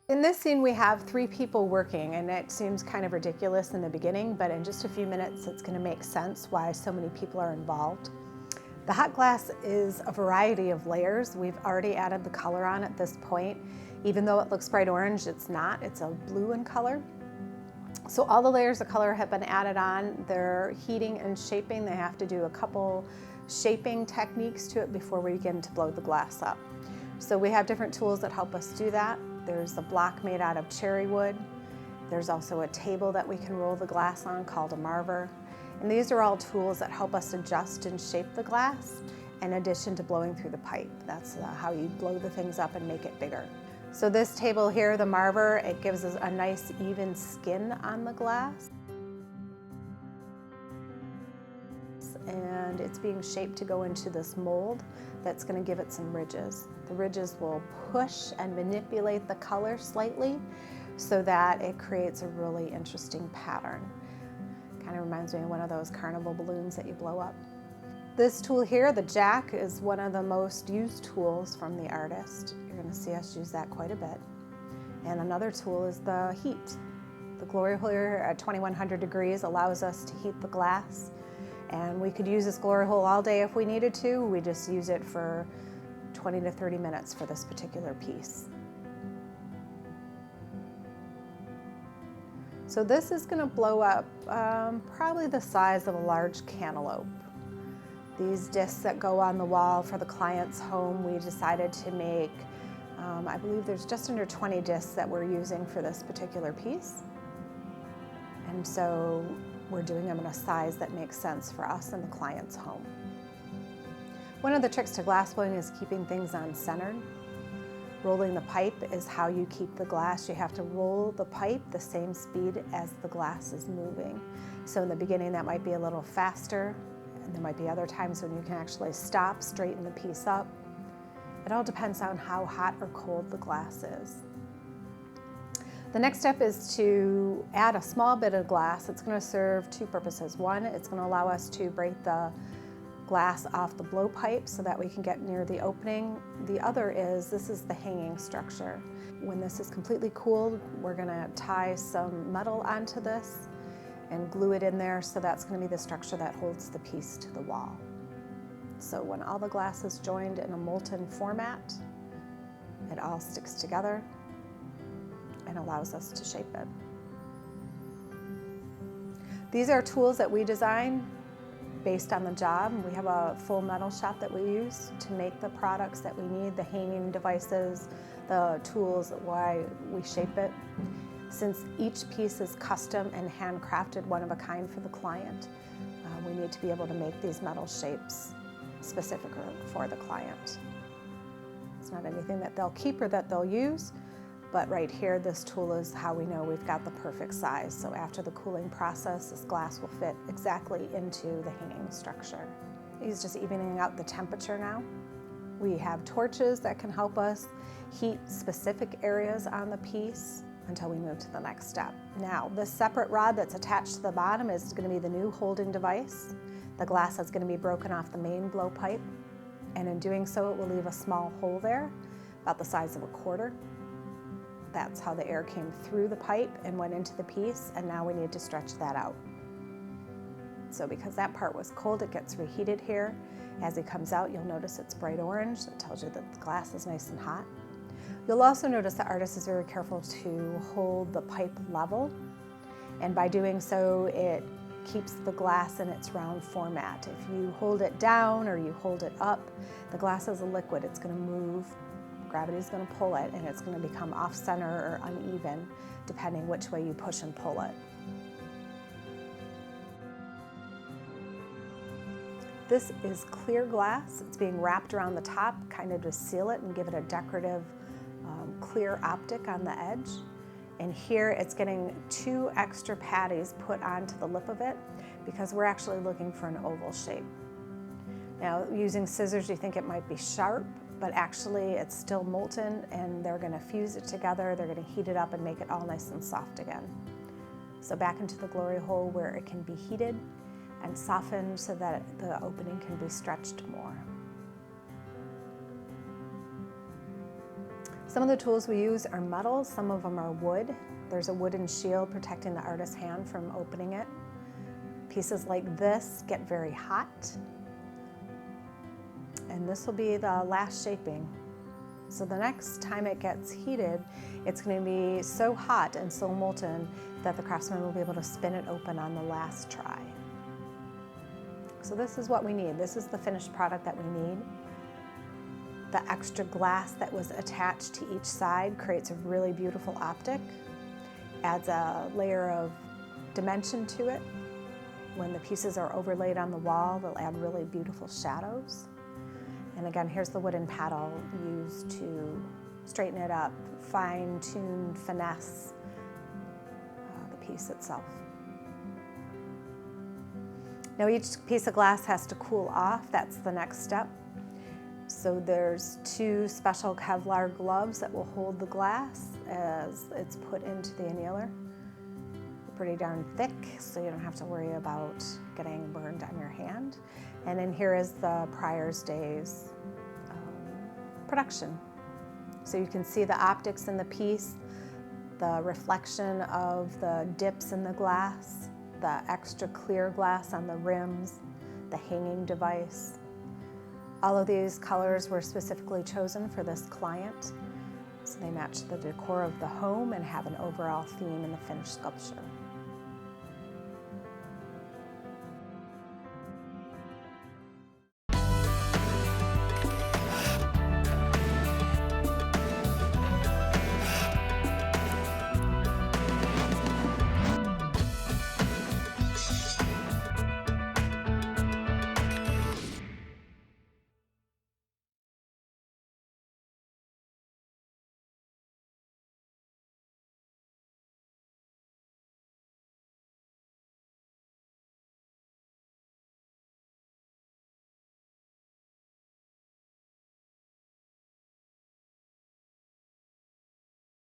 In this scene, we have 3 people working, and it seems kind of ridiculous in the beginning, but in just a few minutes, it's going to make sense why so many people are involved. The hot glass is a variety of layers. We've already added the color on at this point. Even though it looks bright orange, it's not. It's a blue in color. So all the layers of color have been added on. They're heating and shaping. They have to do a couple shaping techniques to it before we begin to blow the glass up. So we have different tools that help us do that. There's a block made out of cherry wood. There's also a table that we can roll the glass on called a marver. And these are all tools that help us adjust and shape the glass in addition to blowing through the pipe. That's how you blow the things up and make it bigger. So this table here, the marver, it gives us a nice even skin on the glass. And it's being shaped to go into this mold that's going to give it some ridges. The ridges will push and manipulate the color slightly so that it creates a really interesting pattern. Kind of reminds me of one of those carnival balloons that you blow up. This tool here, the jack, is one of the most used tools from the artist. You're going to see us use that quite a bit. And another tool is the heat. The glory hole here at 2100 degrees allows us to heat the glass. And we could use this glory hole all day if we needed to. We just use it for 20 to 30 minutes for this particular piece. So this is going to blow up probably the size of a large cantaloupe. These discs that go on the wall for the client's home, we decided to make, I believe there's just under 20 discs that we're using for this particular piece. And so we're doing them in a size that makes sense for us and the client's home. One of the tricks to glass blowing is keeping things on-centered. Rolling the pipe is how you keep the glass. You have to roll the pipe the same speed as the glass is moving. So in the beginning that might be a little faster, and there might be other times when you can actually stop, straighten the piece up. It all depends on how hot or cold the glass is. The next step is to add a small bit of glass. It's going to serve 2 purposes. One, it's going to allow us to break the glass off the blowpipe so that we can get near the opening. The other is, this is the hanging structure. When this is completely cooled, we're going to tie some metal onto this and glue it in there, so that's going to be the structure that holds the piece to the wall. So when all the glass is joined in a molten format, it all sticks together and allows us to shape it. These are tools that we design based on the job. We have a full metal shop that we use to make the products that we need, the hanging devices, the tools, why we shape it. Since each piece is custom and handcrafted, one of a kind for the client, we need to be able to make these metal shapes specifically for the client. It's not anything that they'll keep or that they'll use, but right here, this tool is how we know we've got the perfect size. So after the cooling process, this glass will fit exactly into the hanging structure. He's just evening out the temperature now. We have torches that can help us heat specific areas on the piece until we move to the next step. Now, this separate rod that's attached to the bottom is going to be the new holding device. The glass is going to be broken off the main blowpipe, and in doing so, it will leave a small hole there, about the size of a quarter. That's how the air came through the pipe and went into the piece, and now we need to stretch that out. So because that part was cold, it gets reheated here. As it comes out, you'll notice it's bright orange. It tells you that the glass is nice and hot. You'll also notice the artist is very careful to hold the pipe level, and by doing so, it keeps the glass in its round format. If you hold it down or you hold it up, the glass is a liquid. It's going to move. Gravity is going to pull it, and it's going to become off-center or uneven depending which way you push and pull it. This is clear glass. It's being wrapped around the top, kind of to seal it and give it a decorative clear optic on the edge. And here it's getting 2 extra patties put onto the lip of it because we're actually looking for an oval shape. Now, using scissors, you think it might be sharp, but actually it's still molten, and they're going to fuse it together. They're going to heat it up and make it all nice and soft again. So back into the glory hole where it can be heated and softened so that the opening can be stretched more. Some of the tools we use are metal, some of them are wood. There's a wooden shield protecting the artist's hand from opening it. Pieces like this get very hot, and this will be the last shaping. So the next time it gets heated, it's going to be so hot and so molten that the craftsman will be able to spin it open on the last try. So this is what we need. This is the finished product that we need. The extra glass that was attached to each side creates a really beautiful optic, adds a layer of dimension to it. When the pieces are overlaid on the wall, they'll add really beautiful shadows. And again, here's the wooden paddle used to straighten it up, fine-tune, finesse the piece itself. Now each piece of glass has to cool off. That's the next step. So there's 2 special Kevlar gloves that will hold the glass as it's put into the annealer. Pretty darn thick, so you don't have to worry about getting burned on your hand. And then here is the Prior's Days production. So you can see the optics in the piece, the reflection of the dips in the glass, the extra clear glass on the rims, the hanging device. All of these colors were specifically chosen for this client, so they match the decor of the home and have an overall theme in the finished sculpture.